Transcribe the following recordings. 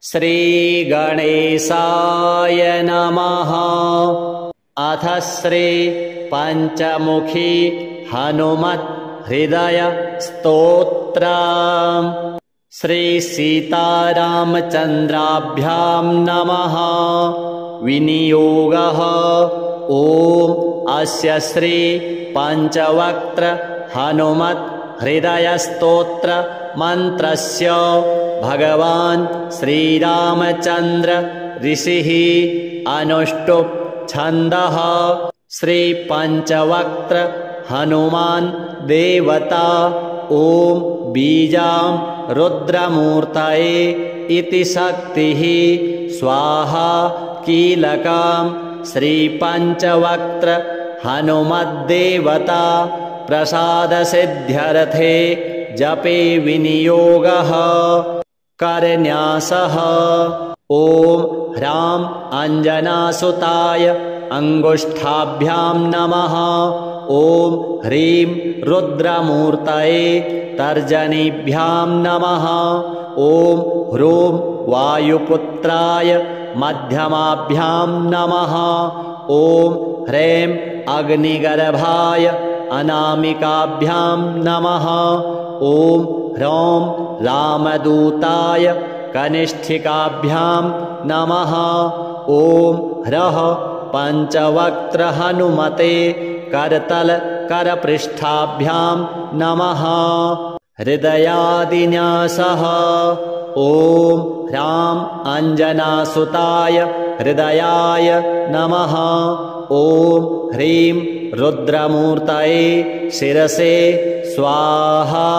श्रीगणेशाय नमः। अथ श्री पंचमुखी हनुमत् हृदय स्तोत्रम्। श्री सीतारामचन्द्राभ्यां नमः। विनियोगः। ओम अस्य श्री पंचवक्त्र हनुमत् हृदय स्तोत्र मंत्रस्य भगवान् श्रीरामचन्द्र ऋषिः अनुष्टुप् छन्दः। श्री पंचवक्त्र हनुमान् देवता ओम बीजां रुद्रमूर्तये इति शक्तिः स्वाहा कीलकां श्री पंचवक्त्र हनुमद्देवता प्रसादसिद्ध्यर्थे जपे विनियोगः। करन्यासः। ओम ह्रां अंजनासुताय अंगुष्ठाभ्यां नमः। ओम ह्रीं रुद्रमूर्तये तर्जनीभ्यां नमः। ओम ह्रूं वायुपुत्राय मध्यमाभ्यां नमः। ओम ह्रैं अग्निगर्भाय अनामिकाभ्यां नमः। ओम ह्रौं रामदूताय कनिष्ठिकाभ्यां नमः। ओम ह्रः पंचवक्त्र हनुमते करतल करपृष्ठाभ्यां नमः। हृदयादिन्यासः। ओम ह्रां अंजनासुताय हृदयाय नमः। ओम ह्रीं रुद्रमूर्तये शिरसे स्वाहा।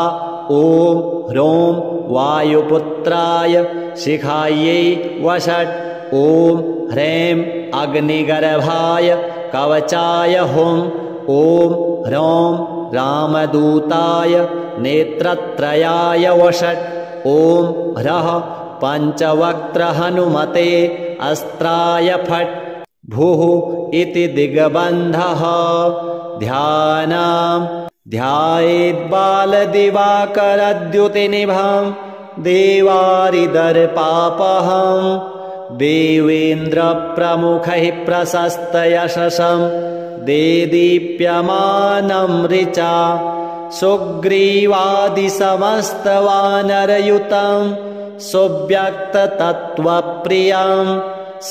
ओम ह्रौं वायुपुत्राय शिखायै वषट्। ओम ह्रैं अग्निगर्भाय कवचाय हुं। ओम ह्रौं रामदूताय नेत्रत्रयाय वषट्। ओम ह्रः पंचवक्त्र हनुमते अस्त्राय फट्। भुः इति दिग्बन्धः। ध्यानम्। ध्यायेद्बालदिवाकरद्युतिनिभां देवारिदर्पापहम् देवेन्द्रप्रमुखैः प्रशस्तयशसं देदीप्यमानं ऋचा सुग्रीवादिसमस्तवानरयुतं सुव्यक्ततत्त्वप्रियं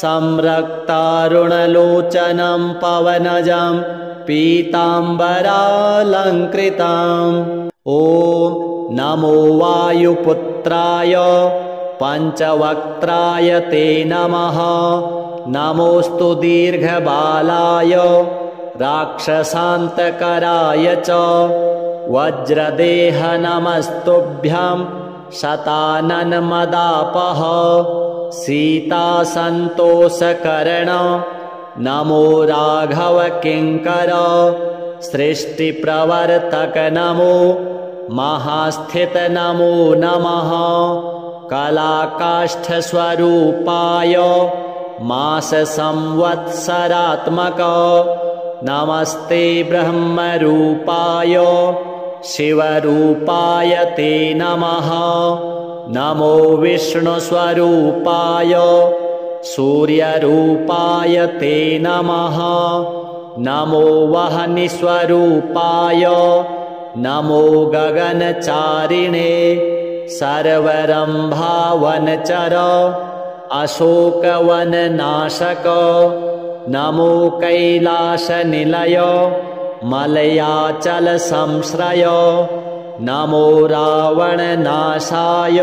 संरक्तारुणलोचनं पवनजं पीताम्बरालङ्कृतम्। ओम नमो वायुपुत्राय पंचवक्त्राय ते नमः। नमोस्तु दीर्घबालाय राक्षसान्तकराय च वज्रदेह नमस्तुभ्यं शताननमदापः सीतासन्तोषकर्ण नमो राघव किङ्कर सृष्टिप्रवर्तक नमो महास्थित नमो नमः कलाकाष्ठस्वरूपाय माससंवत्सरात्मक नमस्ते ब्रह्मरूपाय शिवरूपाय ते नमः। नमो विष्णुस्वरूपाय सूर्यरूपाय ते नमः। नमो वह्निस्वरूपाय नमो गगनचारिणे सर्वरम्भावनचर अशोकवननाशक नमो कैलासनिलय मलयाचलसंश्रय नमो रावणनाशाय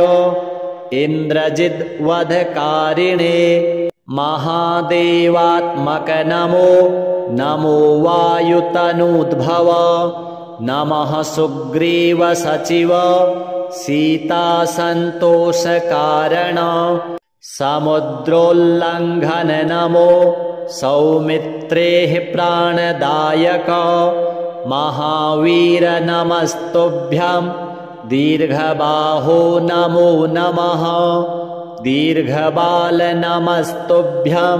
इन्द्रजिद्वधकारिणे महादेवात्मक नमो नमो वायुतनूद्भव नमः सुग्रीव सचिव सीतासन्तोषकारण समुद्रोल्लङ्घन नमो सौमित्रेः प्राणदायक महावीर नमस्तुभ्यं दीर्घबाहो नमो नमः दीर्घबाल नमस्तुभ्यं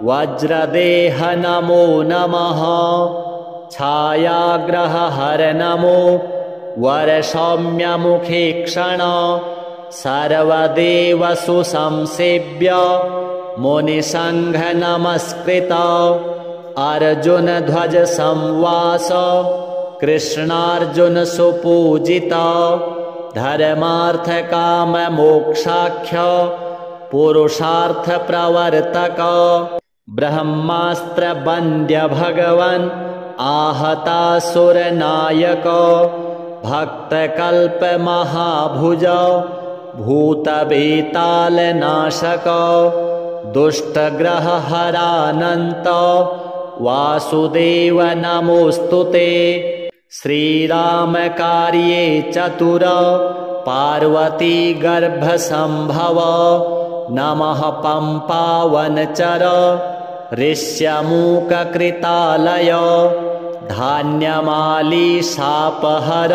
वज्रदेह नमो नमः छायाग्रहहर नमो वरसौम्यमुखे क्षण सर्वदेवसु संसेव्य मुनिसंघ नमस्कृत अर्जुन ध्वज संवास कृष्णार्जुन सुपूजित धर्मार्थ काम मोक्षाख्य पुरुषार्थ प्रवर्तक ब्रह्मास्त्र बंद्य भगवन् आहतासुर नायक भक्त कल्प महाभुज भूत बेताल नाशक दुष्ट ग्रह हरानंत वासुदेव नमोस्तुते श्रीराम कार्ये चतुर पार्वती गर्भ संभव नमः पंपावनचर ऋष्यमूक कृतालय धान्यमाली शापहर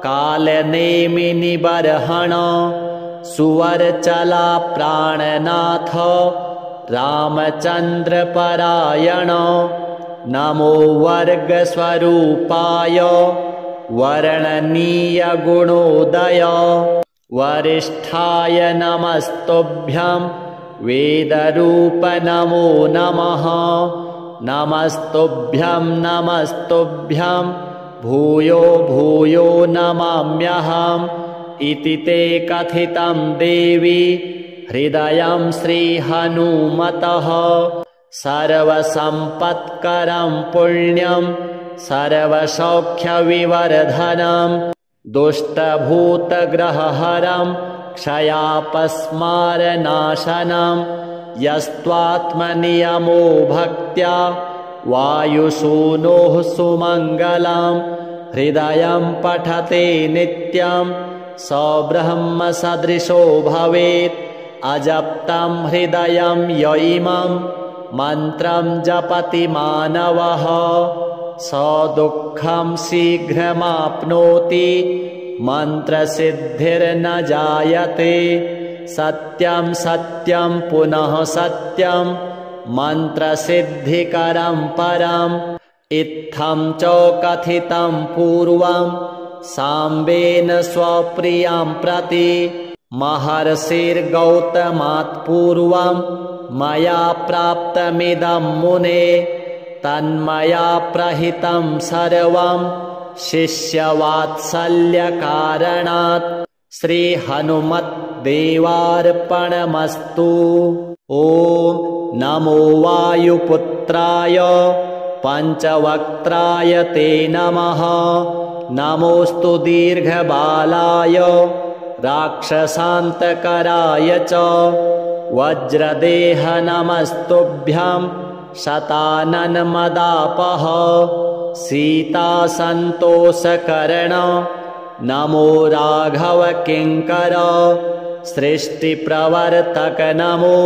कालनेमि निबर्हण सुवरचला प्राणनाथ रामचंद्र परायण नमो वर्ग स्वरूपाय वर्णनीय गुणोदय वरिष्ठाय नमस्तुभ्यं वेदरूप नमो नमः नमस्तुभ्यं नमस्तुभ्यं भूयो भूयो नमाम्यहम् इति ते कथितं देवी हृदयं श्रीहनुमतः सर्वसम्पत्करं पुण्यं सर्वसौख्यविवर्धनं दुष्टभूतग्रहहरं क्षयापस्मारनाशनं यस्त्वात्मनियमो भक्त्या वायुसूनोः सुमङ्गलं हृदयं पठते नित्यं स ब्रह्म सदृशो भवेत् अजप्तं हृदयं य इमं मन्त्रं जपति मानवः स दुःखं शीघ्रमाप्नोति मन्त्रसिद्धिर्न जायते सत्यं सत्यं पुनः सत्यं मन्त्रसिद्धिकरं परम् इत्थं च कथितं पूर्वं साम्बेन स्वप्रियां प्रति महर्षिर्गौतमात् पूर्वं मया प्राप्तमिदं मुने तन्मया प्रहितं सर्वं शिष्यवात्सल्यकारणात् श्रीहनुमद्देवार्पणमस्तु। ॐ नमो वायुपुत्राय पञ्चवक्त्राय ते नमः नमोऽस्तु दीर्घबालाय राक्षसान्तकराय च वज्रदेह नमस्तुभ्यं शताननमदापः सीतासन्तोषकर्ण नमो राघव किङ्कर सृष्टिप्रवर्तक नमो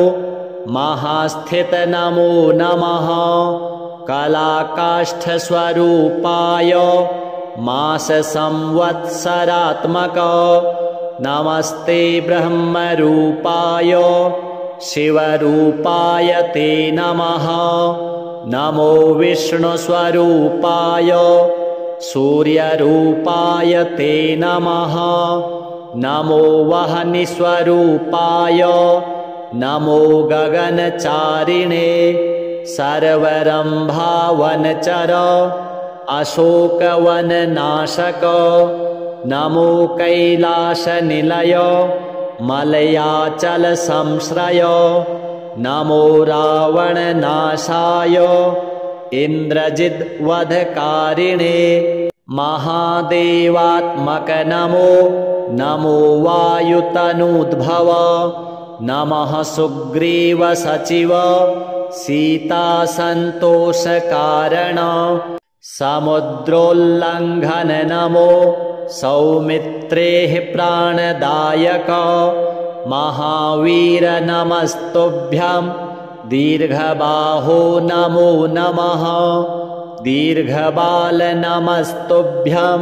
महास्थित नमो नमः कलाकाष्ठस्वरूपाय माससंवत्सरात्मक नमस्ते ब्रह्मरूपाय शिवरूपाय ते नमः नमो विष्णुस्वरूपाय सूर्यरूपाय ते नमः नमो वह्निस्वरूपाय नमो गगनचारिणे सर्वरम्भावनचर अशोकवननाशक नमो कैलासनिलय मलयाचलसंश्रय नमो रावणनाशाय इन्द्रजिद्वधकारिणे महादेवात्मक नमो नमो वायुतनूद्भव नमः सुग्रीवसचिव सीतासन्तोषकारण समुद्रोल्लङ्घन नमो सौमित्रेः प्राणदायक महावीर नमस्तुभ्यं दीर्घबाहो नमो नमः दीर्घबाल नमस्तुभ्यं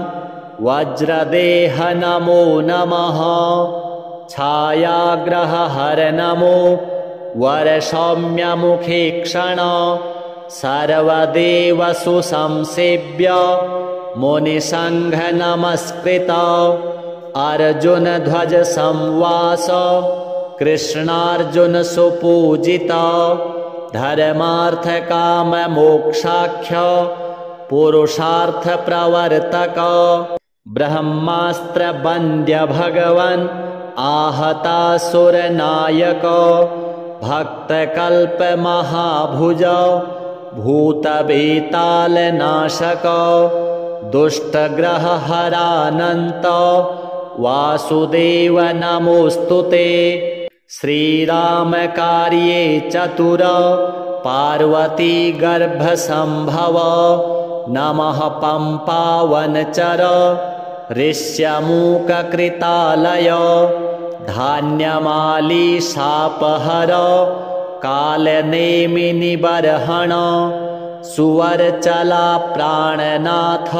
वज्रदेह नमो नमः छायाग्रहहर नमो वरसौम्यमुखे क्षण सर्वदेवसु संसेव्य मुनिसंघ नमस्कृत अर्जुन ध्वज संवास कृष्णार्जुन सुपूजित धर्मार्थ काम मोक्षाख्य पुरुषार्थ प्रवर्तक ब्रह्मास्त्र बंद्य भगवन आहतासुर नायक भक्त कल्प महाभुज भूत बेताल नाशक दुष्टग्रह हरानंत वासुदेव नमोस्तुते श्रीराम कार्ये चतुर पार्वती गर्भ संभव नमः पंपावनचर ऋष्यमूक कृतालय धान्यमाली शापहर कालनेमि निबर्हण सुवरचला प्राणनाथ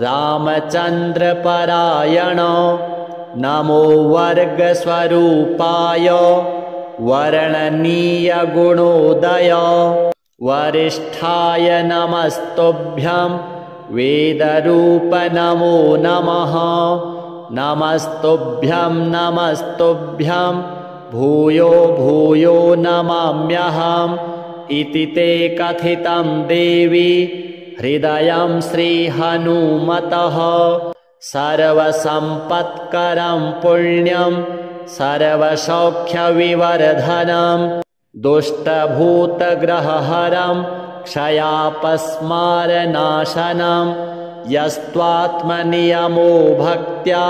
रामचंद्र परायण नमो वर्ग स्वरूपाय वर्णनीय गुणोदय वरिष्ठाय नमस्तुभ्यं वेदरूप नमो नमः नमस्तुभ्यं नमस्तुभ्यं भूयो भूयो नमाम्यहम् इति ते कथितं देवी हृदयं श्रीहनुमतः सर्वसम्पत्करं पुण्यं सर्वसौख्यविवर्धनं दुष्टभूतग्रहहरं क्षयापस्मारनाशनं यस्त्वात्मनियमो भक्त्या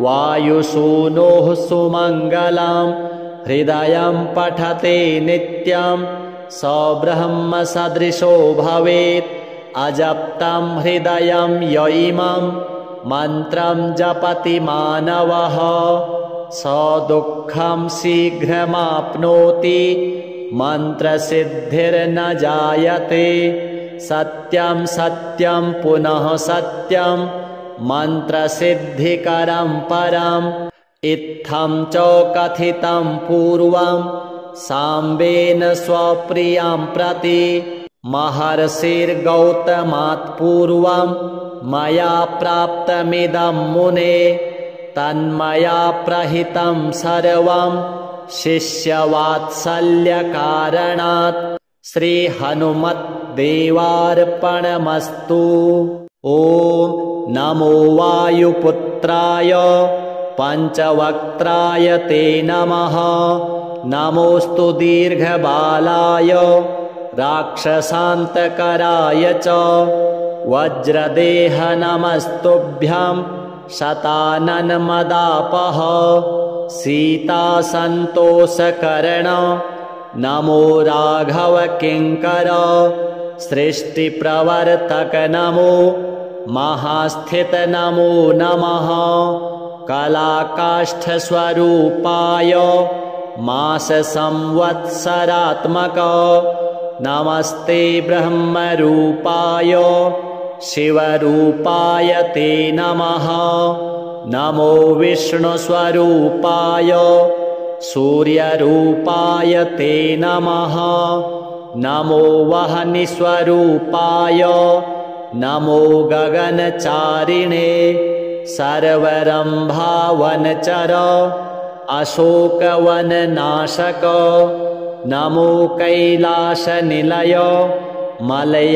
वायुसूनोः सुमङ्गलं हृदयं पठते नित्यं स ब्रह्म सदृशो भवेत् अजप्तं हृदयं य इमं मन्त्रं जपति मानवः स दुःखं शीघ्रमाप्नोति मन्त्रसिद्धिर्न जायते सत्यं सत्यं पुनः सत्यं मन्त्रसिद्धिकरं परम् इत्थं च कथितं पूर्वं साम्बेन स्वप्रियां प्रति महर्षिर्गौतमात् पूर्वं मया प्राप्तमिदं मुने तन्मया प्रहितं सर्वं शिष्यवात्सल्यकारणात् श्रीहनुमद्देवार्पणमस्तु। ॐ नमो वायुपुत्राय पञ्चवक्त्राय ते नमः नमोऽस्तु दीर्घबालाय राक्षसान्तकराय च वज्रदेह नमस्तुभ्यं शताननमदापः सीतासन्तोषकर्ण नमो राघव किङ्कर सृष्टिप्रवर्तक नमो महास्थित नमो नमः कलाकाष्ठस्वरूपाय माससंवत्सरात्मक नमस्ते ब्रह्मरूपाय शिवरूपाय ते नमः नमो विष्णुस्वरूपाय सूर्यरूपाय ते नमः नमो वह्निस्वरूपाय नमो गगनचारिणे सर्वरम्भावनचर अशोकवननाशक नमो कैलासनिलय मलयाचलसंश्रय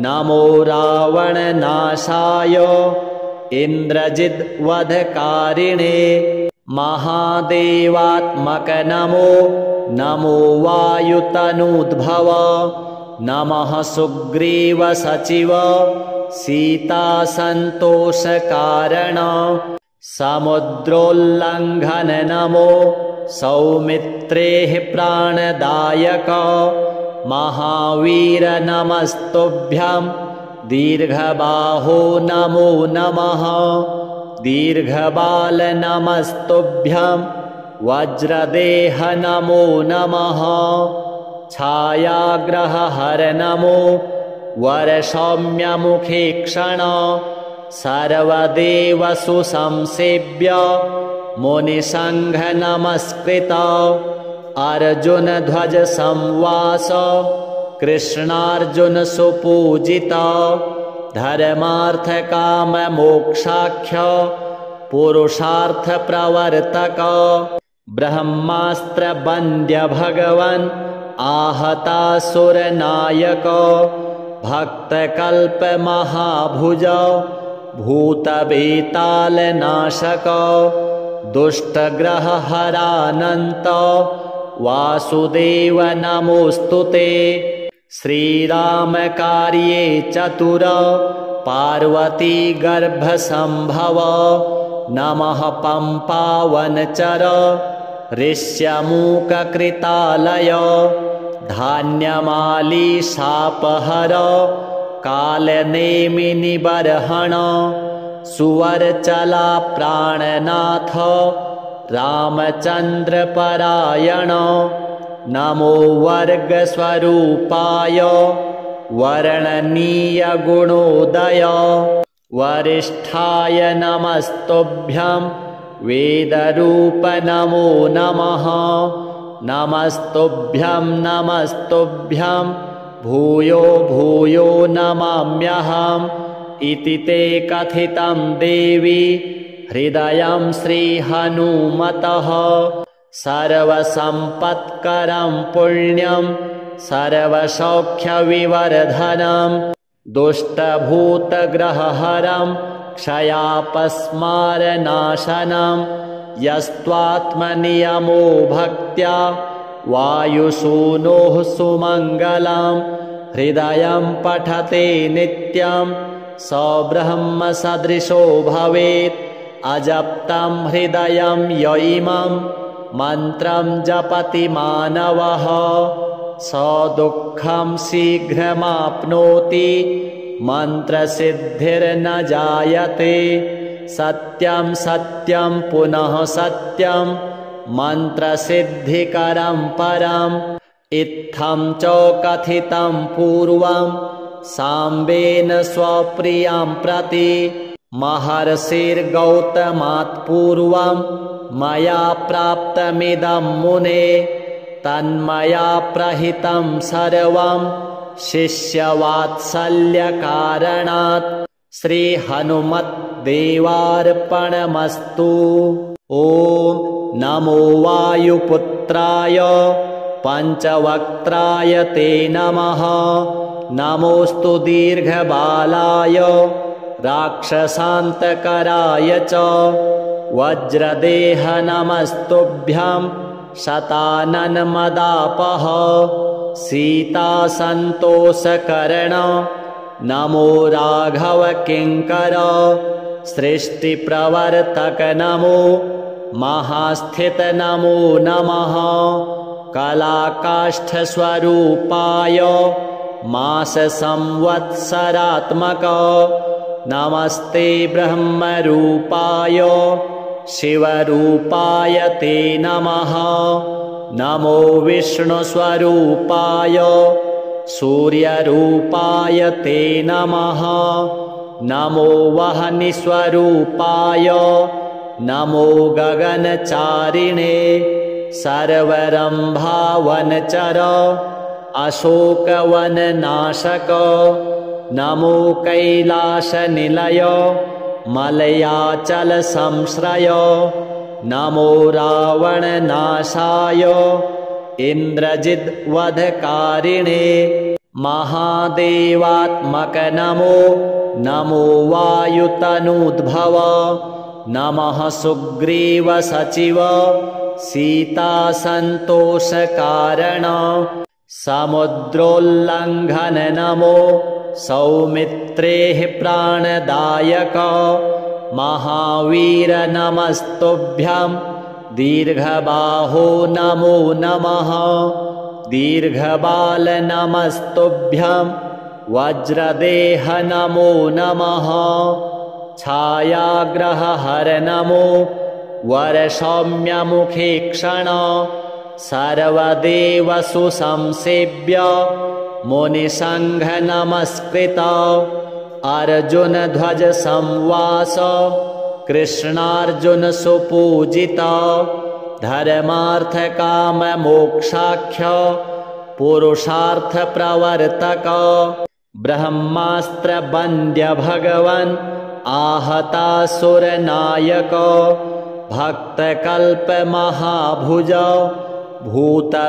नमो रावणनाशाय इन्द्रजिद्वधकारिणे महादेवात्मक नमो नमो वायुतनूद्भव नमः सुग्रीव सचिव सीतासन्तोषकारण समुद्रोल्लङ्घन नमो सौमित्रेः प्राणदायक महावीर नमस्तुभ्यं दीर्घबाहो नमो नमः दीर्घबाल नमस्तुभ्यं वज्रदेह नमो नमः छायाग्रहहर नमो वरसौम्यमुखे क्षण सर्वदेवसु संसेव्य मुनिसंघ नमस्कृत अर्जुन ध्वज संवास कृष्णार्जुन सुपूजित धर्मार्थकाममोक्षाख्य पुरुषार्थप्रवर्तक ब्रह्मास्त्रवन्द्य भगवन् आहतासुरनायक भक्तकल्पमहाभुज भूतवेतालनाशक दुष्टग्रहहरानन्त वासुदेव नमोऽस्तु ते। श्रीरामकार्ये चतुर पार्वती गर्भसम्भव नमः पम्पावनचर ऋष्यमूककृतालय धान्यमाली शापहर कालनेमिनिबर्हण सुवर्चला प्राणनाथ रामचन्द्रपरायण नमो वर्गस्वरूपाय वर्णनीय गुणोदय वरिष्ठाय नमस्तुभ्यं वेदरूप नमो नमः नमस्तुभ्यं नमस्तुभ्यं भूयो भूयो नमाम्यहम् इति ते कथितं देवी हृदयं श्रीहनुमतः सर्वसम्पत्करं पुण्यं सर्वसौख्यविवर्धनं दुष्टभूतग्रहहरं क्षयापस्मारनाशनं यस्त्वात्मनियमो भक्त्या वायुसूनोः सुमङ्गलं हृदयं पठते नित्यं स ब्रह्मसदृशो भवेत् अजप्तं हृदयं य इमं मन्त्रं जपति मानवः स दुःखं शीघ्रमाप्नोति मन्त्रसिद्धिर्न जायते सत्यं सत्यं पुनः सत्यं मन्त्रसिद्धिकरं परम् इत्थं च कथितं पूर्वं साम्बेन स्वप्रियां प्रति महर्षिर्गौतमात् पूर्वं मया प्राप्तमिदं मुने तन्मया प्रहितं सर्वं शिष्यवात्सल्यकारणात् श्रीहनुमद्देवार्पणमस्तु। ॐ नमो वायुपुत्राय पञ्चवक्त्राय ते नमः नमोऽस्तु दीर्घबालाय राक्षसान्तकराय च वज्रदेह नमस्तुभ्यं शताननमदापः सीतासन्तोषकरण नमो राघव किङ्कर सृष्टिप्रवर्तक नमो महास्थित नमो नमः कलाकाष्ठस्वरूपाय माससंवत्सरात्मक नमस्ते ब्रह्मरूपाय शिवरूपाय ते नमः नमो विष्णुस्वरूपाय सूर्यरूपाय ते नमः नमो वह्निस्वरूपाय नमो गगनचारिणे सर्वरम्भावनचर अशोकवननाशक नमो कैलासनिलय मलयाचलसंश्रय नमो रावणनाशाय इन्द्रजिद्वधकारिणे महादेवात्मक नमो नमो वायुतनूद्भव नमः सुग्रीवसचिव सीतासन्तोषकारण समुद्रोल्लङ्घन नमो सौमित्रेः प्राणदायक महावीर नमस्तुभ्यं दीर्घबाहो नमो नमः दीर्घबाल नमस्तुभ्यं वज्रदेह नमो नमः छायाग्रहहर नमो वरसौम्यमुखे क्षण सर्वदेवसु संसेव्य मुनिसङ्घ नमस्कृत अर्जुन ध्वज संवास कृष्णार्जुन सुपूजित धर्मार्थ काम मोक्षाख्य पुरुषार्थ प्रवर्तक ब्रह्मास्त्रवन्द्य भगवन् आहतासुरनायक भक्तकल्पमहाभुज भूतवेतालनाशक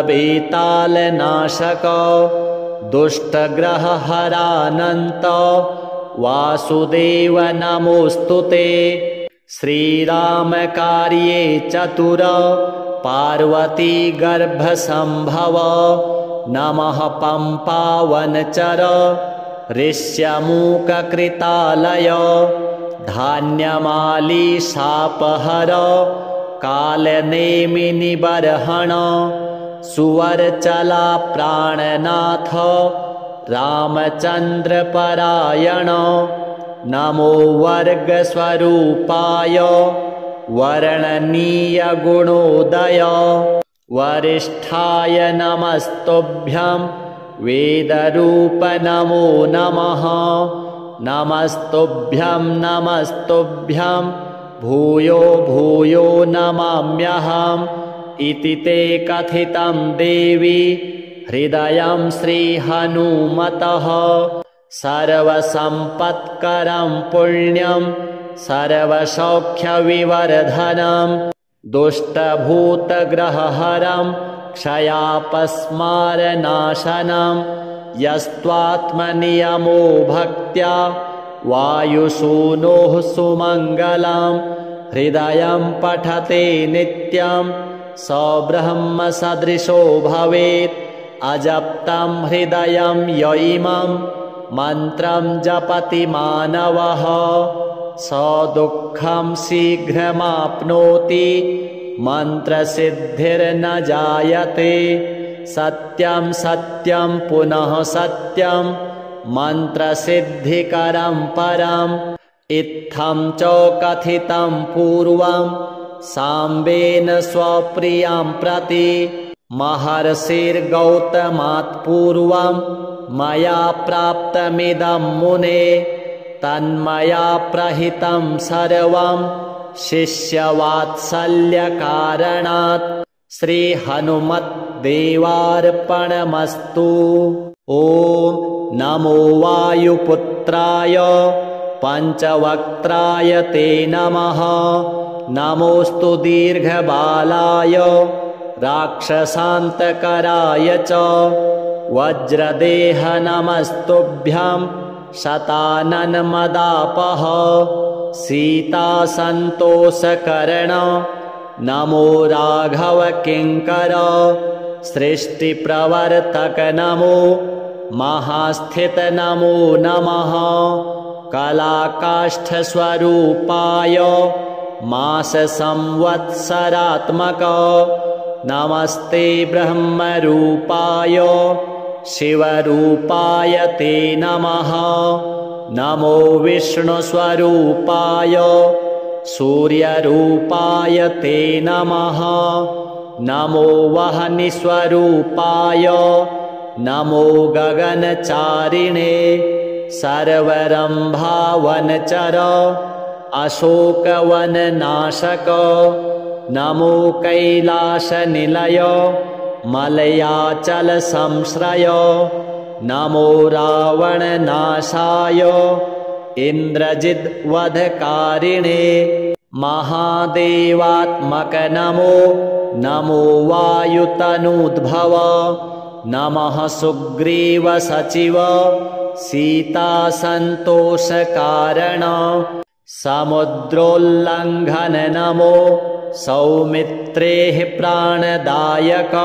दुष्टग्रहहरानन्त वासुदेव नमोऽस्तु ते। श्रीरामकार्ये चतुर पार्वती गर्भसम्भव नमः पम्पावनचर ऋष्यमूककृतालय धान्यमाली शापहर कालनेमिनिबर्हण सुवर्चला प्राणनाथ रामचन्द्रपरायण नमो वर्गस्वरूपाय वर्णनीय गुणोदय वरिष्ठाय नमस्तुभ्यं वेदरूप नमो नमः नमस्तुभ्यं नमस्तुभ्यं भूयो भूयो नमाम्यहम् इति ते कथितं देवी हृदयं श्रीहनुमतः सर्वसम्पत्करं पुण्यं सर्वसौख्यविवर्धनं दुष्टभूतग्रहहरं क्षयापस्मारनाशनं यस्त्वात्मनियमो भक्त्या वायुसूनोः सुमङ्गलं हृदयं पठते नित्यं स ब्रह्मसदृशो भवेत् अजप्तं हृदयं य इमं मन्त्रं जपति मानवः स दुःखं शीघ्रमाप्नोति मन्त्रसिद्धिर्न जायते सत्यं सत्यं पुनः सत्यं मन्त्रसिद्धिकरं परम् इत्थं च कथितं पूर्वं साम्बेन स्वप्रियां प्रति महर्षिर्गौतमात् पूर्वं मया प्राप्तमिदं मुने तन्मया प्रहितं सर्वं शिष्यवात्सल्यकारणात् श्रीहनुमद्देवार्पणमस्तु। ॐ नमो वायुपुत्राय पञ्चवक्त्राय ते नमः नमोऽस्तु दीर्घबालाय राक्षसान्तकराय च वज्रदेह नमस्तुभ्यं शताननमदापः सीतासन्तोषकर्ण नमो राघव किङ्कर सृष्टिप्रवर्तक नमो महास्थित नमो नमः कलाकाष्ठस्वरूपाय माससंवत्सरात्मक नमस्ते ब्रह्मरूपाय शिवरूपाय ते नमः नमो विष्णुस्वरूपाय सूर्यरूपाय ते नमः नमो वह्निस्वरूपाय नमो गगनचारिणे सर्वरम्भावनचर अशोकवननाशक नमो कैलासनिलय मलयाचलसंश्रय नमो रावणनाशाय इन्द्रजिद्वधकारिणे महादेवात्मक नमो नमो वायुतनूद्भव नमः सुग्रीवसचिव सीतासन्तोषकारण समुद्रोल्लङ्घन नमो सौमित्रेः प्राणदायक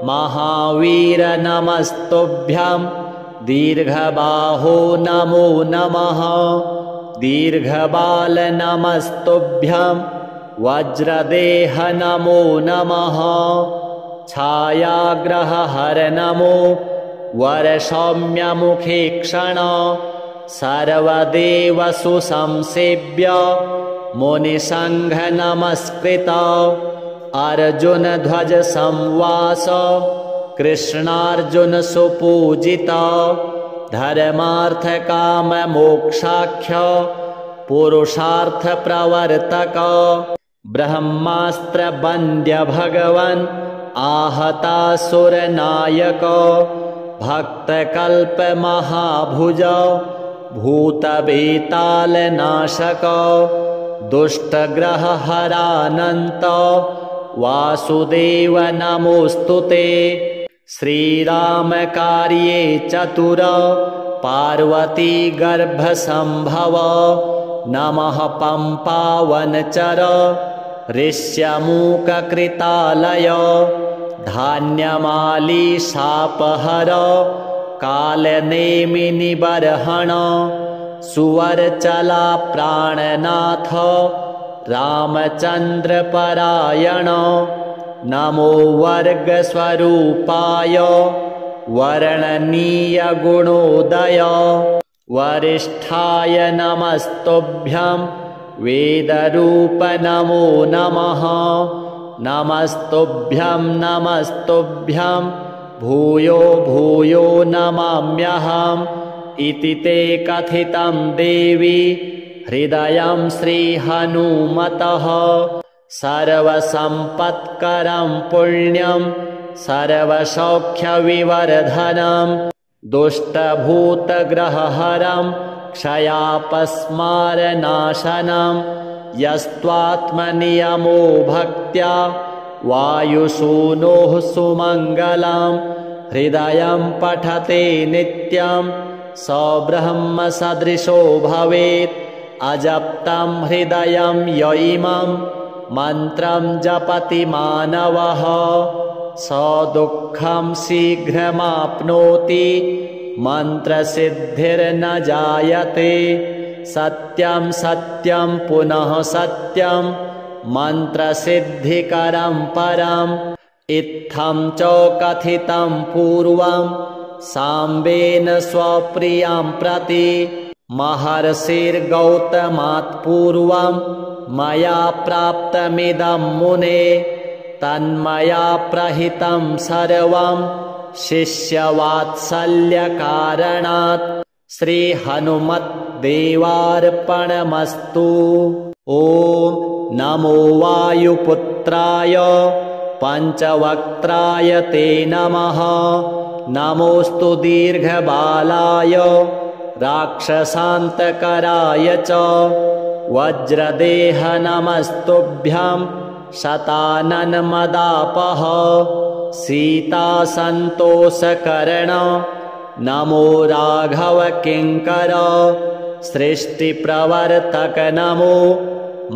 महावीर नमस्तुभ्यं दीर्घबाहो नमो नमः दीर्घबाल नमस्तुभ्यं वज्रदेह नमो नमः छायाग्रहहर नमो वरसौम्यमुखे क्षण सर्वदेवसु संसेव्य मुनिसङ्घ नमस्कृत अर्जुन ध्वज संवास कृष्णार्जुन सुपूजित धर्मार्थ काम मोक्षाख्य पुरुषार्थ प्रवर्तक ब्रह्मास्त्र वन्द्य भगवन् आहतासुर नायक भक्तकल्पमहाभुज भूतवेतालनाशक दुष्टग्रहहरानन्त वासुदेव नमोऽस्तु ते। श्रीरामकार्ये चतुर पार्वती गर्भसम्भव नमः पम्पावनचर ऋष्यमूककृतालय धान्यमाली शापहर कालनेमिनिबर्हण सुवर्चला प्राणनाथ रामचन्द्रपरायण नमो वर्गस्वरूपाय वर्णनीयगुणोदय वरिष्ठाय नमस्तुभ्यं वेदरूप नमो नमः नमस्तुभ्यं नमस्तुभ्यं भूयो भूयो नमाम्यहम् इति ते कथितं देवी हृदयं श्रीहनुमतः सर्वसम्पत्करं पुण्यं सर्वसौख्यविवर्धनं दुष्टभूतग्रहहरं क्षयापस्मारनाशनं यस्त्वात्मनियमो भक्त्या वायुसूनोः सुमङ्गलं हृदयं पठते नित्यं स ब्रह्मसदृशो भवेत् अजप्तं हृदयं य इमं मन्त्रं जपति मानवः स दुःखं शीघ्रमाप्नोति मन्त्रसिद्धिर्न जायते सत्यं सत्यं पुनः सत्यं मन्त्रसिद्धिकरं परम् इत्थं च कथितं पूर्वं साम्बेन स्वप्रियां प्रति महर्षिर्गौतमात् पूर्वं मया प्राप्तमिदं मुने तन्मया प्रहितं सर्वं शिष्यवात्सल्यकारणात् श्रीहनुमद्देवार्पणमस्तु। ॐ नमो वायुपुत्राय पञ्चवक्त्राय ते नमः नमोऽस्तु दीर्घबालाय राक्षसान्तकराय च वज्रदेह नमस्तुभ्यं शताननमदापः सीतासन्तोषकर्ण नमो राघव किङ्कर सृष्टिप्रवर्तक नमो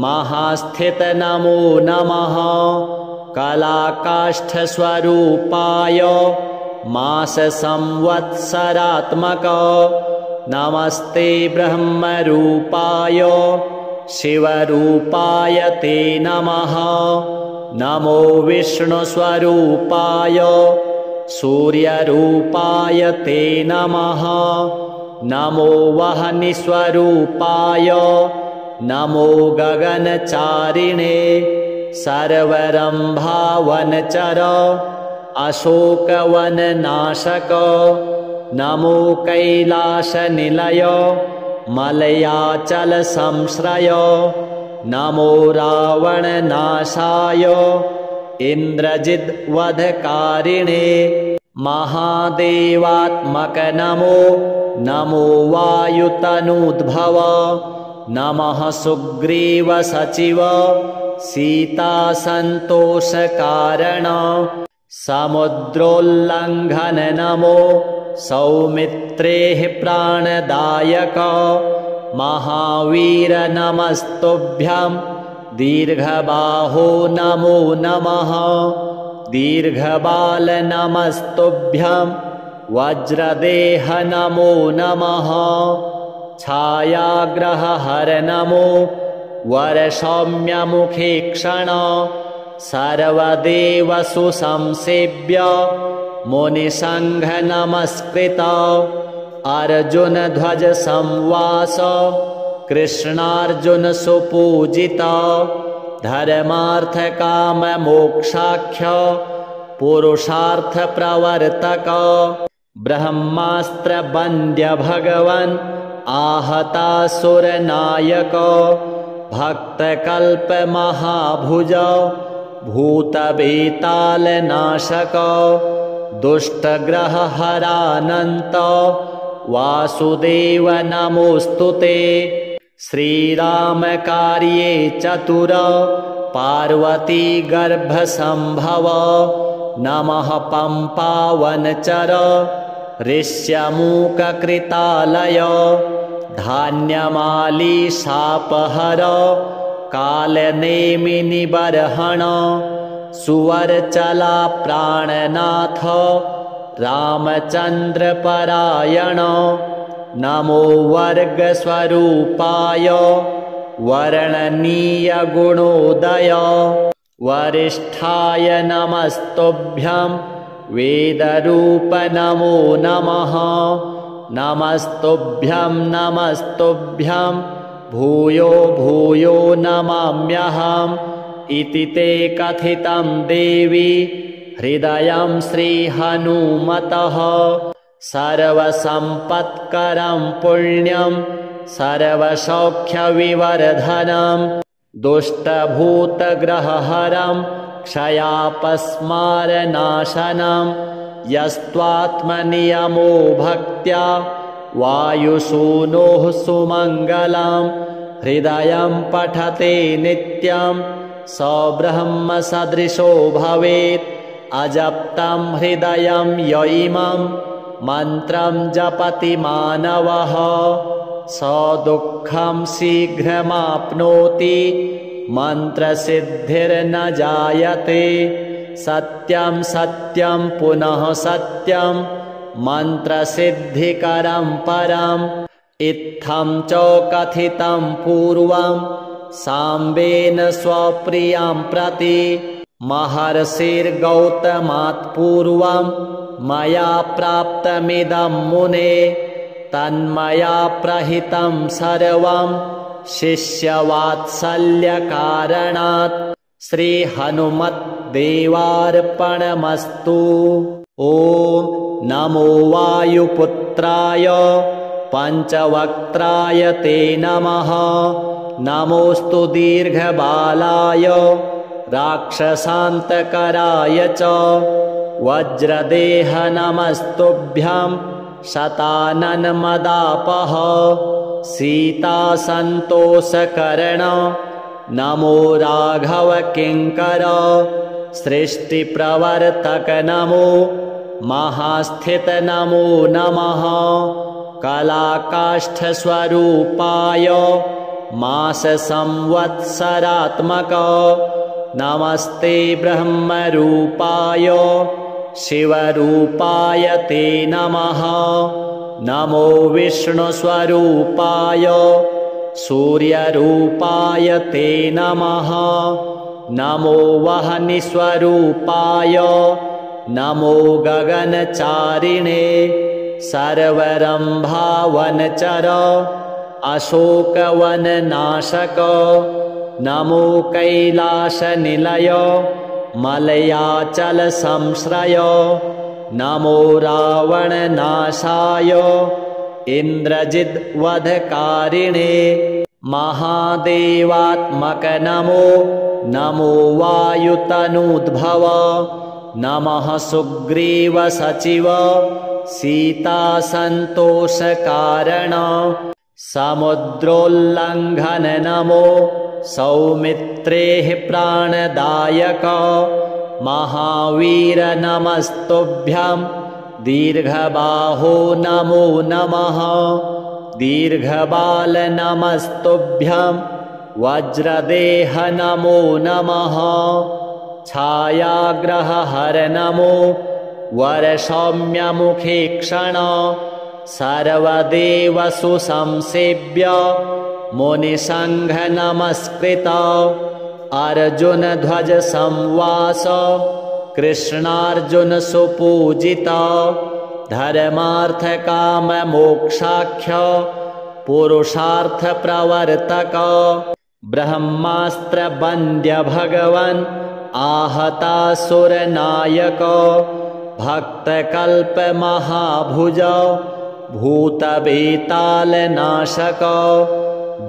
महास्थित नमो नमः कलाकाष्ठस्वरूपाय माससंवत्सरात्मक नमस्ते ब्रह्मरूपाय शिवरूपाय ते नमः नमो विष्णुस्वरूपाय सूर्यरूपाय ते नमः नमो वह्निस्वरूपाय नमो गगनचारिणे सर्वरम्भावनचर अशोकवननाशक नमो कैलासनिलय मलयाचलसंश्रय नमो रावणनाशाय इन्द्रजिद्वधकारिणे महादेवात्मक नमो नमो वायुतनूद्भव नमः सुग्रीवसचिव सीतासन्तोषकारण समुद्रोल्लङ्घन नमो सौमित्रेः प्राणदायक महावीर नमस्तुभ्यं दीर्घबाहो नमो नमः दीर्घबाल नमस्तुभ्यं वज्रदेह नमो नमः छायाग्रहहर नमो वरसौम्यमुखे क्षण सर्वदेवसु संसेव्य मुनिसङ्घ नमस्कृत अर्जुन ध्वज संवास कृष्णार्जुन सुपूजित धर्मार्थ काम मोक्षाख्य पुरुषार्थ प्रवर्तक ब्रह्मास्त्र वन्द्य भगवन् आहतासुर नायक भक्तकल्प महाभुज भूतवेताल नाशक दुष्टग्रहहरानन्त वासुदेव नमोऽस्तु ते। श्रीरामकार्ये चतुर पार्वती गर्भसम्भव नमः पम्पावनचर ऋष्यमूककृतालय धान्यमाली शापहर कालनेमिनिबर्हण सुवर्चला प्राणनाथ रामचन्द्रपरायण नमो वर्गस्वरूपाय वर्णनीयगुणोदय वरिष्ठाय नमस्तुभ्यं वेदरूप नमो नमः नमस्तुभ्यं नमस्तुभ्यं भूयो भूयो नमाम्यहम् इति ते कथितं देवी हृदयं श्रीहनुमतः सर्वसम्पत्करं पुण्यं सर्वसौख्यविवर्धनं दुष्टभूतग्रहहरं क्षयापस्मारनाशनं यस्त्वात्मनियमो भक्त्या वायुसूनोः सुमङ्गलं हृदयं पठते नित्यं स ब्रह्मसदृशो भवेत् अजप्तं हृदयं य इमं मन्त्रं जपति मानवः स दुःखं शीघ्रमाप्नोति मन्त्रसिद्धिर्न जायते सत्यं सत्यं पुनः सत्यं मन्त्रसिद्धिकरं परम् इत्थं च कथितं पूर्वं साम्बेन स्वप्रियां प्रति महर्षिर्गौतमात् पूर्वं मया प्राप्तमिदं मुने तन्मया प्रहितं सर्वं शिष्यवात्सल्यकारणात् श्रीहनुमद्देवार्पणमस्तु। ॐ नमो वायुपुत्राय पञ्चवक्त्राय ते नमः नमोऽस्तु दीर्घबालाय राक्षसान्तकराय च वज्रदेह नमस्तुभ्यं शताननमदापः सीतासन्तोषकरण नमो राघव किङ्कर सृष्टिप्रवर्तक नमो महास्थित नमो नमः कलाकाष्ठस्वरूपाय माससंवत्सरात्मक नमस्ते ब्रह्मरूपाय शिवरूपाय ते नमः नमो विष्णुस्वरूपाय सूर्यरूपाय ते नमः नमो वह्निस्वरूपाय नमो गगनचारिणे सर्वरम्भावनचर अशोकवननाशक नमो कैलासनिलय मलयाचलसंश्रय नमो रावणनाशाय इन्द्रजिद्वधकारिणे महादेवात्मक नमो नमो वायुतनूद्भव नमः सुग्रीवसचिव सीतासन्तोषकारण समुद्रोल्लङ्घन नमो सौमित्रेः प्राणदायक महावीर नमस्तुभ्यं दीर्घबाहो नमो नमः दीर्घबाल नमस्तुभ्यं वज्रदेह नमो नमः छायाग्रहहर नमो वरसौम्यमुखे क्षण सर्वदेवसु संसेव्य मुनिसङ्घ नमस्कृत अर्जुनध्वज संवास कृष्णार्जुन सुपूजित धर्मार्थकाममोक्षाख्य पुरुषार्थ प्रवर्तक ब्रह्मास्त्रवन्द्य भगवन् आहतासुरनायक भक्तकल्पमहाभुज भूतवेतालनाशक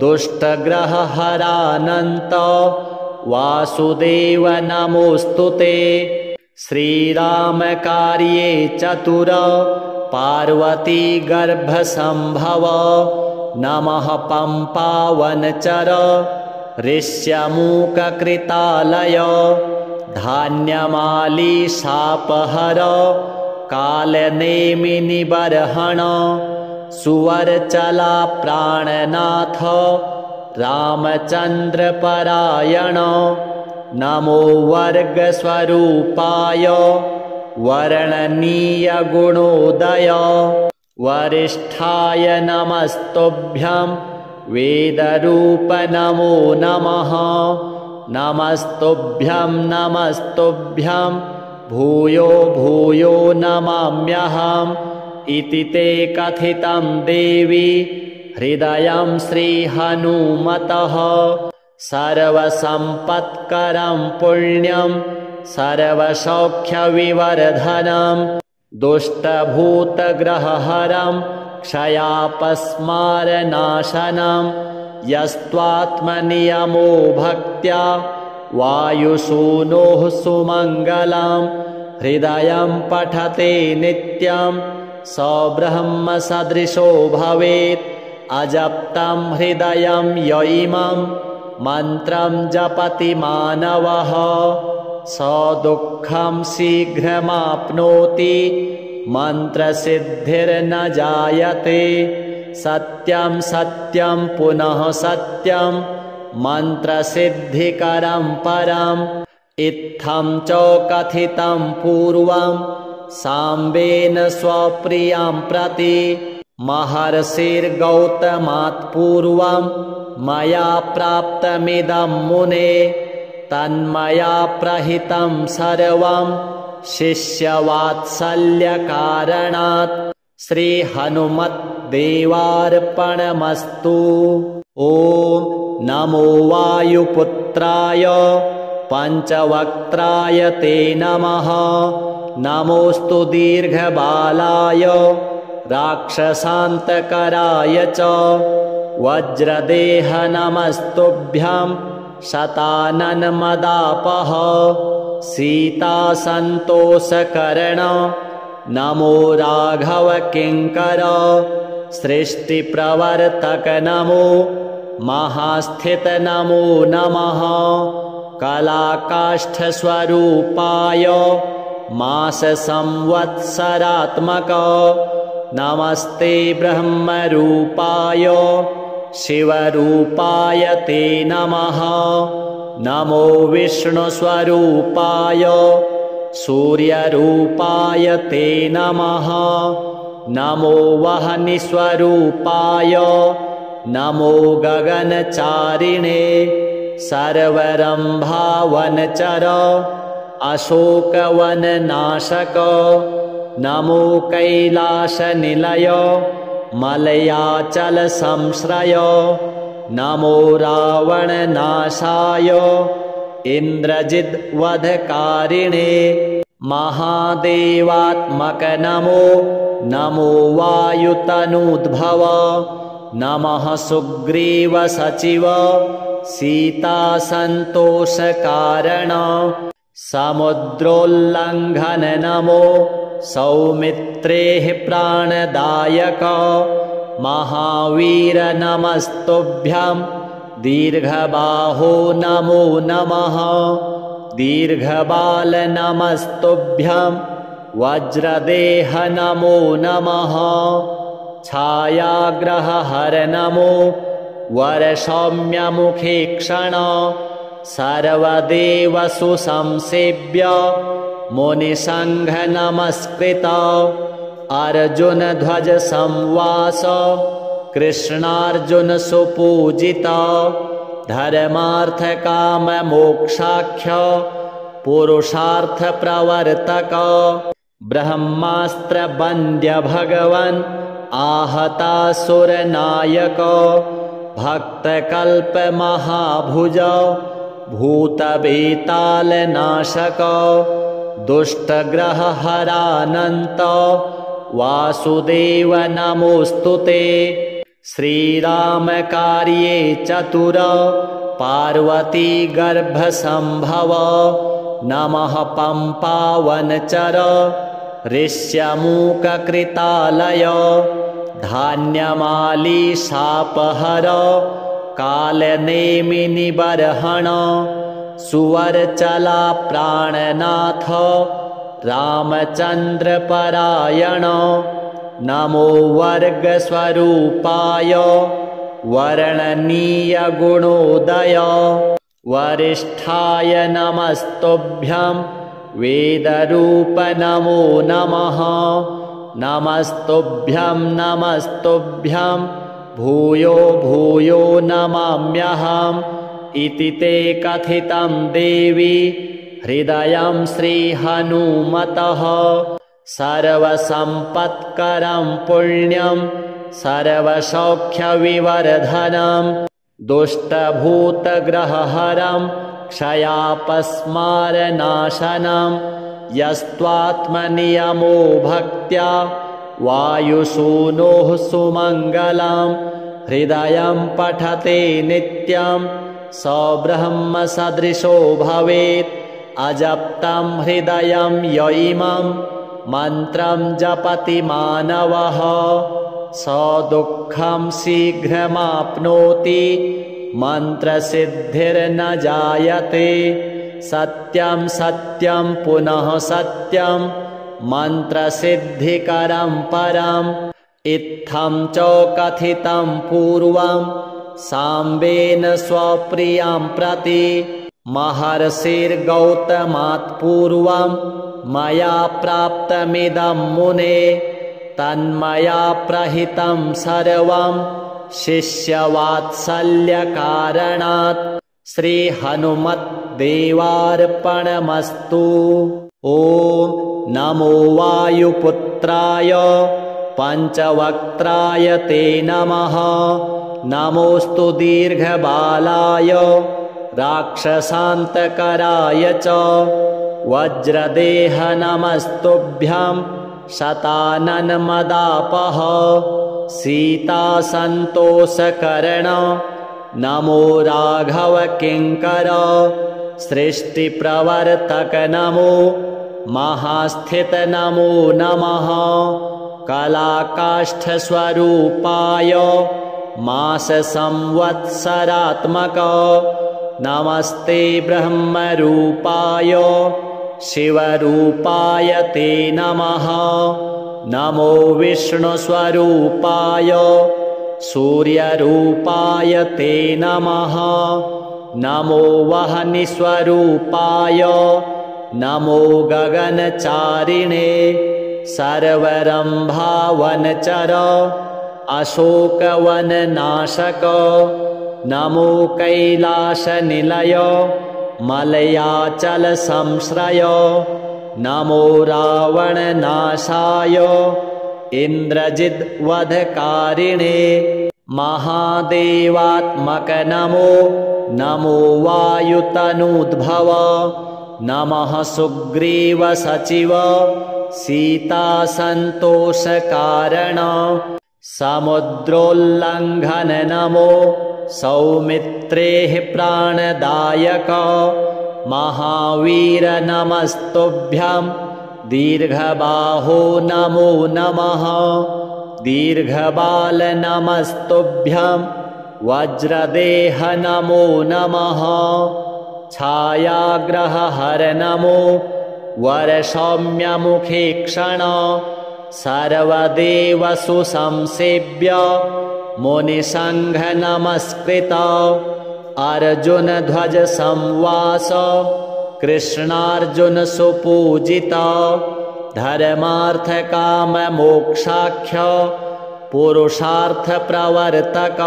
दुष्टग्रहहरानन्त वासुदेव नमोऽस्तु ते श्रीरामकार्ये चतुर पार्वती गर्भसंभव नमः पम्पावनचर ऋष्यमूककृतालय धान्यमाली शापहर कालनेमिनिबर्हण सुवर्चला प्राणनाथ रामचन्द्रपरायण नमो वर्गस्वरूपाय वर्णनीयगुणोदय वरिष्ठाय नमस्तुभ्यं वेदरूप नमो नमः नमस्तुभ्यं नमस्तुभ्यं भूयो भूयो नमाम्यहम् इति ते कथितं देवी हृदयं श्रीहनुमतः सर्वसम्पत्करं पुण्यं सर्वसौख्यविवर्धनं दुष्टभूतग्रहहरं क्षयापस्मारनाशनं यस्त्वात्मनियमो भक्त्या वायुसूनोः सुमङ्गलं हृदयं पठते नित्यं स ब्रह्मसदृशो भवेत् अजप्तं हृदयं य इमं मन्त्रं जपति मानवः स दुःखं शीघ्रमाप्नोति मन्त्रसिद्धिर्न जायते सत्यं सत्यं पुनः सत्यं मन्त्रसिद्धिकरं परम् इत्थं च कथितं पूर्वं साम्बेन स्वप्रियां प्रति महर्षिर्गौतमात् पूर्वं मया प्राप्तमिदं मुने तन्मया प्रहितं सर्वं शिष्यवात्सल्यकारणात् श्रीहनुमद्देवार्पणमस्तु। ॐ नमो वायुपुत्राय पञ्चवक्त्राय ते नमः नमोऽस्तु दीर्घबालाय राक्षसान्तकराय च वज्रदेह नमस्तुभ्यं शताननमदापः सीतासन्तोषकरण नमो राघव किङ्कर सृष्टिप्रवर्तक नमो महास्थित नमो नमः कलाकाष्ठस्वरूपाय माससंवत्सरात्मक नमस्ते ब्रह्मरूपाय शिवरूपाय ते नमः नमो विष्णुस्वरूपाय सूर्यरूपाय ते नमः नमो वह्निस्वरूपाय नमो गगनचारिणे सर्वरम्भावनचर अशोकवननाशक नमो कैलासनिलय मलयाचलसंश्रय नमो रावणनाशाय इन्द्रजिद्वधकारिणे महादेवात्मक नमो नमो वायुतनूद्भव नमः सुग्रीवसचिव सीतासन्तोषकारण समुद्रोल्लङ्घन नमो सौमित्रेः प्राणदायक महावीर नमस्तुभ्यं दीर्घबाहो नमो नमः दीर्घबाल नमस्तुभ्यं वज्रदेह नमो नमः छायाग्रहहर नमो वरसौम्यमुखे क्षण सर्वदेवसु संसेव्य मुनिसङ्घ नमस्कृत अर्जुन ध्वज संवास कृष्णार्जुन सुपूजित धर्मार्थ काम मोक्षाख्य पुरुषार्थ प्रवर्तक ब्रह्मास्त्र वन्द्य भगवन् आहतासुर नायक भक्तकल्प महाभुज भूतवेताल नाशक दुष्टग्रहहरानन्त वासुदेव नमोऽस्तुते श्रीरामकार्ये चतुर पार्वती गर्भसंभव नमः पम्पावनचर ऋष्यमूककृतालय धान्यमालीशापहर कालनेमिनिबर्हण सुवर्चला प्राणनाथ रामचन्द्रपरायण नमो वर्गस्वरूपाय वर्णनीयगुणोदय वरिष्ठाय नमस्तुभ्यं वेदरूप नमो नमः नमस्तुभ्यं नमस्तुभ्यं भूयो भूयो नमाम्यहम् इति ते कथितं देवी हृदयं श्रीहनुमतः सर्वसम्पत्करं पुण्यं सर्वसौख्यविवर्धनं दुष्टभूतग्रहहरं क्षयापस्मारनाशनं यस्त्वात्मनियमो भक्त्या वायुसूनोः सुमङ्गलं हृदयं पठते नित्यं स ब्रह्मसदृशो भवेत् अजप्तं हृदयं य इमं मन्त्रं जपति मानवः स दुःखं शीघ्रमाप्नोति मन्त्रसिद्धिर्न जायते सत्यं सत्यं पुनः सत्यं मन्त्रसिद्धिकरं परम् इत्थं च कथितं पूर्वं साम्बेन स्वप्रियां प्रति महर्षिर्गौतमात् पूर्वं मया प्राप्तमिदं मुने तन्मया प्रहितं सर्वं शिष्यवात्सल्यकारणात् श्रीहनुमद्देवार्पणमस्तु। ॐ नमो वायुपुत्राय पञ्चवक्त्राय ते नमः नमोऽस्तु दीर्घबालाय राक्षसान्तकराय च वज्रदेह नमस्तुभ्यं शताननमदापः सीतासन्तोषकरण नमो राघव किङ्कर सृष्टिप्रवर्तक नमो महास्थित नमो नमः कलाकाष्ठस्वरूपाय माससंवत्सरात्मक नमस्ते ब्रह्मरूपाय शिवरूपाय ते नमः नमो विष्णुस्वरूपाय सूर्यरूपाय ते नमः नमो वह्निस्वरूपाय नमो गगनचारिणे सर्वरम्भावनचर अशोकवननाशक नमो कैलासनिलय मलयाचलसंश्रय नमो रावणनाशाय इन्द्रजिद्वधकारिणे महादेवात्मक नमो नमो वायुतनूद्भव नमः सुग्रीवसचिव सीतासन्तोषकारण समुद्रोल्लङ्घन नमो सौमित्रेः प्राणदायक महावीर नमस्तुभ्यं दीर्घबाहो नमो नमः दीर्घबाल नमस्तुभ्यं वज्रदेह नमो नमः छायाग्रहहर नमो वरसौम्यमुखीक्षण सर्वदेवसु संसेव्य मुनिसङ्घ नमस्कृत अर्जुन ध्वज संवास कृष्णार्जुन सुपूजित धर्मार्थ काम मोक्षाख्य पुरुषार्थ प्रवर्तक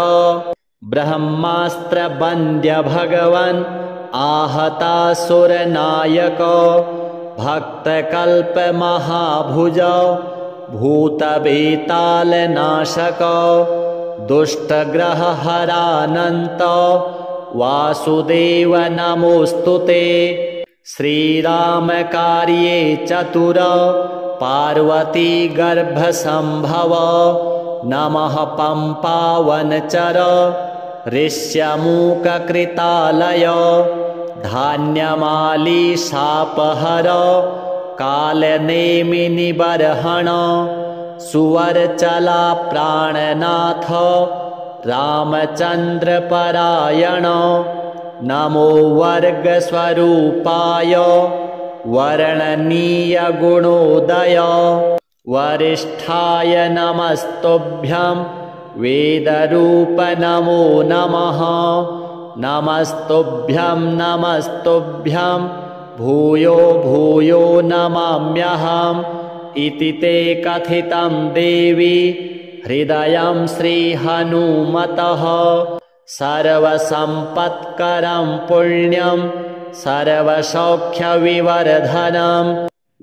ब्रह्मास्त्र वन्द्य भगवन् आहतासुर नायक भक्तकल्प महाभुज भूतवेताल नाशक दुष्टग्रहहरानन्त वासुदेव नमोऽस्तुते श्रीरामकार्ये चतुर पार्वती गर्भसम्भव नमः पम्पावनचर ऋष्यमूककृतालय धान्यमालीशापहर कालनेमिनिबर्हण सुवर्चला प्राणनाथ रामचन्द्रपरायण नमो वर्गस्वरूपाय वर्णनीयगुणोदय वरिष्ठाय नमस्तुभ्यं वेदरूप नमो नमः नमस्तुभ्यं नमस्तुभ्यं भूयो भूयो नमाम्यहम् इति ते कथितं देवी हृदयं श्रीहनुमतः सर्वसम्पत्करं पुण्यं सर्वसौख्यविवर्धनं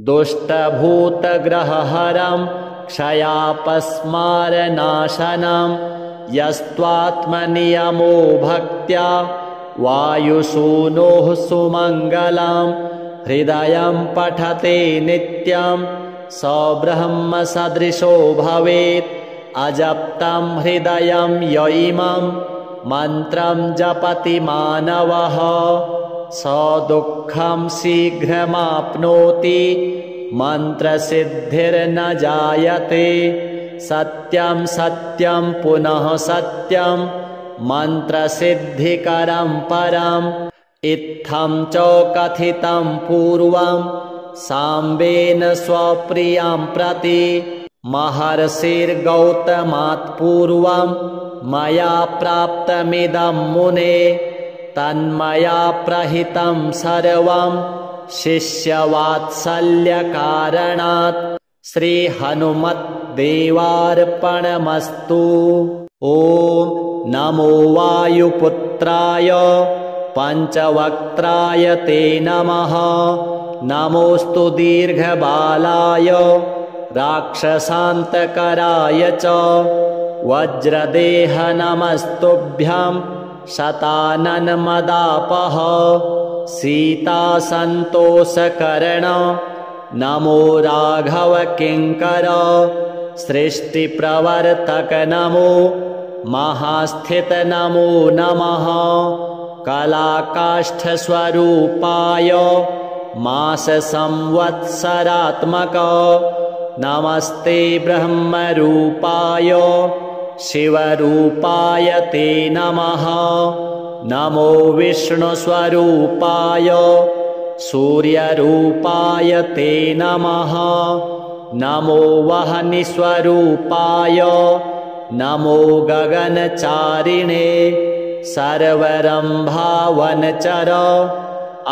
दुष्टभूतग्रहहरं क्षयापस्मारनाशनं यस्त्वात्मनियमो भक्त्या वायुसूनोः सुमङ्गलं हृदयं पठते नित्यं स ब्रह्मसदृशो भवेत् अजप्तं हृदयं य इमं मन्त्रं जपति मानवः स दुःखं शीघ्रमाप्नोति मन्त्रसिद्धिर्न जायते सत्यं सत्यं पुनः सत्यं मन्त्रसिद्धिकरं परम् इत्थं च कथितं पूर्वं साम्बेन स्वप्रियां प्रति महर्षिर्गौतमात् पूर्वं मया प्राप्तमिदं मुने तन्मया प्रहितं सर्वं शिष्यवात्सल्यकारणात् श्रीहनुमद्देवार्पणमस्तु। ॐ नमो वायुपुत्राय पञ्चवक्त्राय ते नमः नमोऽस्तु दीर्घबालाय राक्षसान्तकराय च वज्रदेह नमस्तुभ्यं शताननमदापः सीतासन्तोषकरण नमो राघव किङ्कर सृष्टिप्रवर्तक नमो महास्थित नमो नमः कलाकाष्ठस्वरूपाय माससंवत्सरात्मक नमस्ते ब्रह्मरूपाय शिवरूपाय ते नमः नमो विष्णुस्वरूपाय सूर्यरूपाय ते नमः नमो वह्निस्वरूपाय नमो गगनचारिणे सर्वरम्भावनचर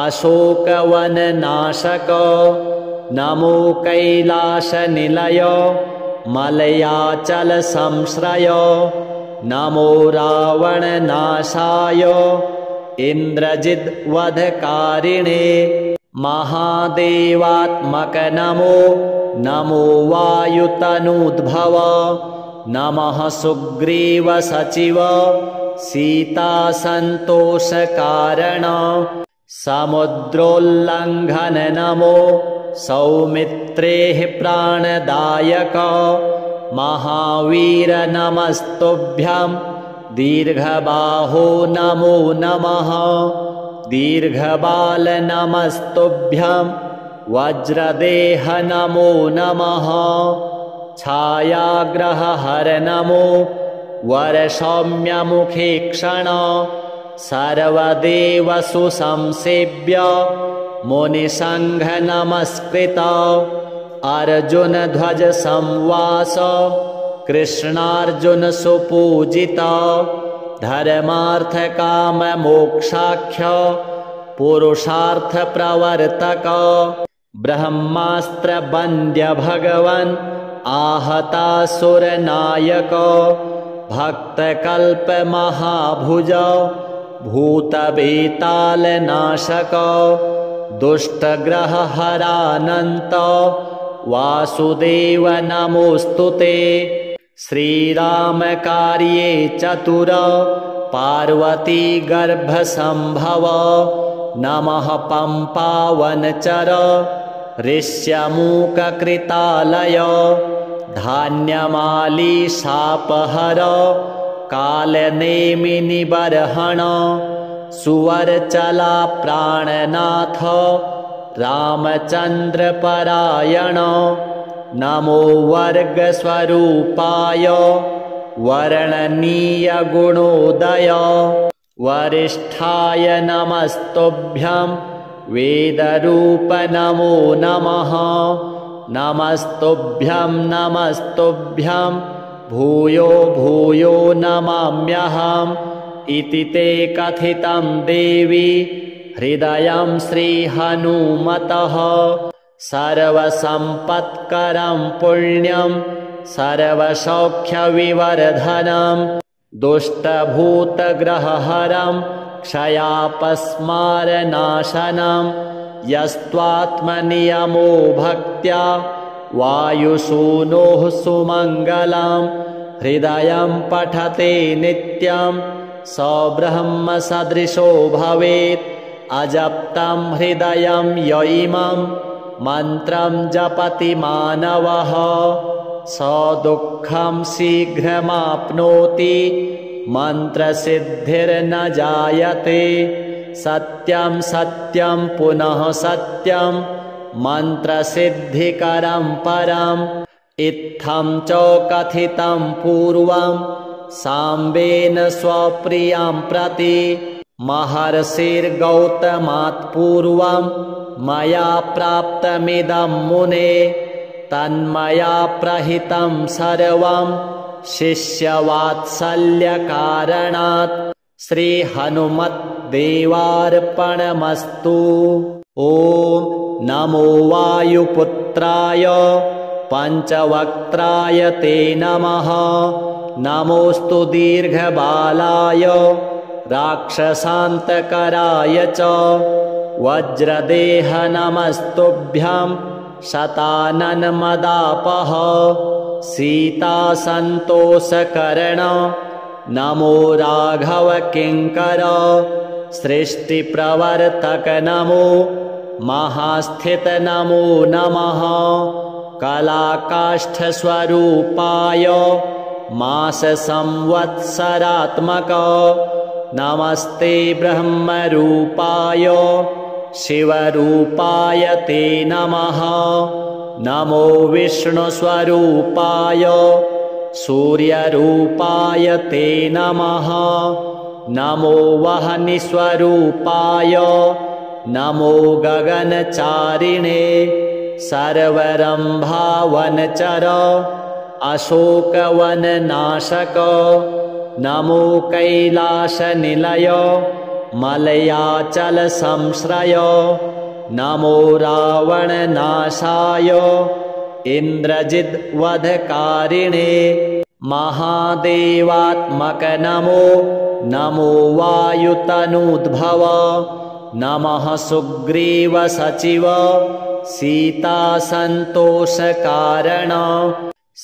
अशोकवननाशक नमो कैलासनिलय मलयाचलसंश्रय नमो रावणनाशाय इन्द्रजिद्वधकारिणे महादेवात्मक नमो नमो वायुतनूद्भव नमः सुग्रीवसचिव सीतासन्तोषकारण समुद्रोल्लङ्घन नमो सौमित्रेः प्राणदायक महावीर नमस्तुभ्यं दीर्घबाहो नमो नमः दीर्घबाल नमस्तुभ्यं वज्रदेह नमो नमः छायाग्रहहर नमो वरसौम्यमुखे क्षण सर्वदेवसु संसेव्य मुनिसङ्घ नमस्कृत अर्जुनध्वज संवास कृष्णार्जुन सुपूजित धर्मार्थकाममोक्षाख्य पुरुषार्थ प्रवर्तक ब्रह्मास्त्र वन्द्य भगवन् आहतासुरनायक भक्तकल्प महाभुज भूतवेतालनाशक दुष्टग्रहहरानन्त वासुदेव नमोऽस्तुते श्रीरामकार्ये चतुर पार्वती गर्भसम्भव नमः पम्पावनचर ऋष्यमूककृतालय धान्यमालीशापहर कालनेमिनिबर्हण सुवरचला प्राणनाथ रामचन्द्रपरायण नमो वर्गस्वरूपाय वर्णनीयगुणोदय वरिष्ठाय नमस्तुभ्यं वेदरूप नमो नमः नमस्तुभ्यं नमस्तुभ्यं भूयो भूयो नमाम्यहम् इति ते कथितं देवी हृदयं श्रीहनुमतः सर्वसम्पत्करं पुण्यं सर्वसौख्यविवर्धनं दुष्टभूतग्रहहरं क्षयापस्मारनाशनं यस्त्वात्मनियमो भक्त्या वायुसूनोः सुमङ्गलं हृदयं पठते नित्यं स ब्रह्मसदृशो भवेत् अजप्तं हृदयं य इमं मन्त्रं जपति मानवः स दुःखं शीघ्रमाप्नोति मन्त्रसिद्धिर्न जायते सत्यं सत्यं पुनः सत्यं मन्त्रसिद्धिकरं परम् इत्थं च कथितं पूर्वं साम्बेन स्वप्रियां प्रति महर्षिर्गौतमात् पूर्वं मया प्राप्तमिदं मुने तन्मया प्रहितं सर्वं शिष्यवात्सल्यकारणात् श्रीहनुमद्देवार्पणमस्तु। ॐ नमो वायुपुत्राय पञ्चवक्त्राय ते नमः नमोऽस्तु दीर्घबालाय राक्षसान्तकराय च वज्रदेह नमस्तुभ्यं शताननमदापः सीतासन्तोषकरण नमो राघव किङ्कर सृष्टिप्रवर्तक नमो महास्थित नमो नमः कलाकाष्ठस्वरूपाय माससंवत्सरात्मक नमस्ते ब्रह्मरूपाय शिवरूपाय ते नमः नमो विष्णुस्वरूपाय सूर्यरूपाय ते नमः नमो वह्निस्वरूपाय नमो गगनचारिणे सर्वरम्भावनचर अशोकवननाशक नमो कैलासनिलय मलयाचलसंश्रय नमो रावणनाशाय इन्द्रजिद्वधकारिणे महादेवात्मक नमो नमो वायुतनूद्भव नमः सुग्रीवसचिव सीतासन्तोषकारण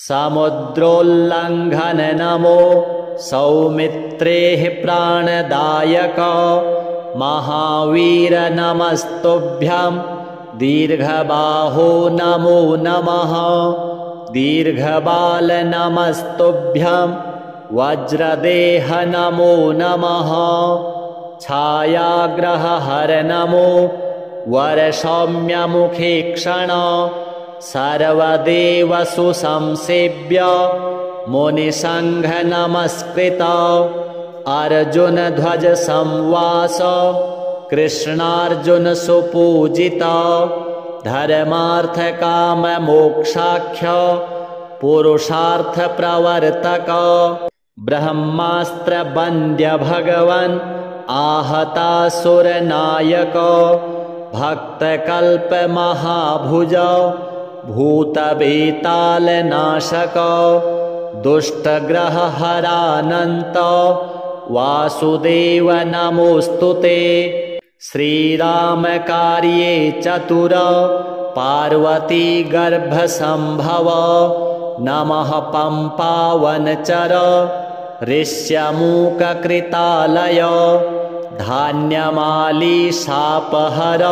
समुद्रोल्लङ्घन नमो सौमित्रेः प्राणदायक महावीर नमस्तुभ्यं दीर्घबाहो नमो नमः दीर्घबाल नमस्तुभ्यं वज्रदेह नमो नमः छायाग्रहहर नमो वरसौम्यमुखे क्षण सर्वदेवसु संसेव्य मुनिसङ्घ नमस्कृत अर्जुन ध्वज संवास कृष्णार्जुन सुपूजित धर्मार्थ काम मोक्षाख्य पुरुषार्थ प्रवर्तक ब्रह्मास्त्र वन्द्य भगवन् आहतासुर नायक भक्तकल्प महाभुज भूतवेताल नाशक दुष्टग्रहहरानन्त वासुदेव नमोऽस्तुते श्रीराम कार्ये चतुर पार्वती गर्भसंभव नमः पम्पावनचर ऋष्यमूककृतालय धान्यमाली शापहर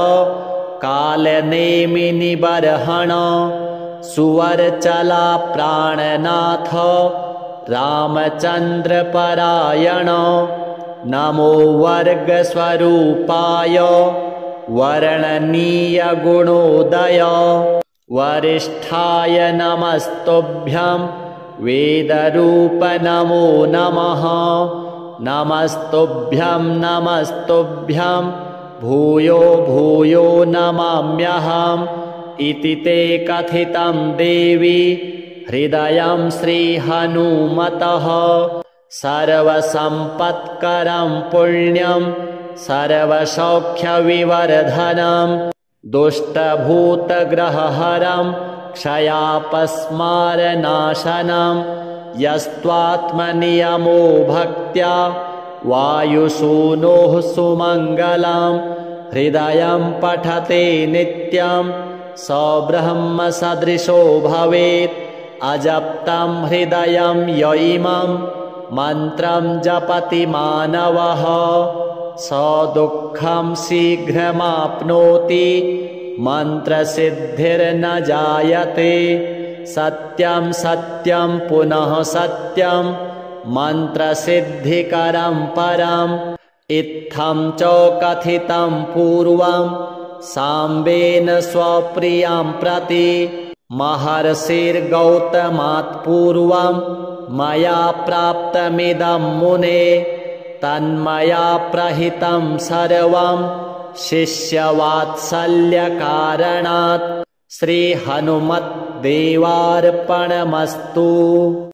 कालनेमिनिबर्हण सुवरचला प्राणनाथ रामचन्द्रपरायण नमो वर्गस्वरूपाय वर्णनीयगुणोदय वरिष्ठाय नमस्तुभ्यं वेदरूप नमो नमः नमस्तुभ्यं नमस्तुभ्यं भूयो भूयो नमाम्यहम् इति ते कथितं देवी हृदयं श्रीहनुमतः सर्वसम्पत्करं पुण्यं सर्वसौख्यविवर्धनं दुष्टभूतग्रहहरं क्षयापस्मारनाशनं यस्त्वात्मनियमो भक्त्या वायुसूनोः सुमङ्गलं हृदयं पठते नित्यं स ब्रह्मसदृशो भवेत् अजप्तं हृदयं य इमं मन्त्रं जपति मानवः स दुःखं शीघ्रमाप्नोति मन्त्रसिद्धिर्न जायते सत्यं सत्यं पुनः सत्यं मन्त्रसिद्धिकरं परम् इत्थं च कथितं पूर्वं साम्बेन स्वप्रियां प्रति महर्षिर्गौतमात् पूर्वं मया प्राप्तमिदं मुने तन्मया प्रहितं सर्वं शिष्यवात्सल्यकारणात् श्रीहनुमद्देवार्पणमस्तु।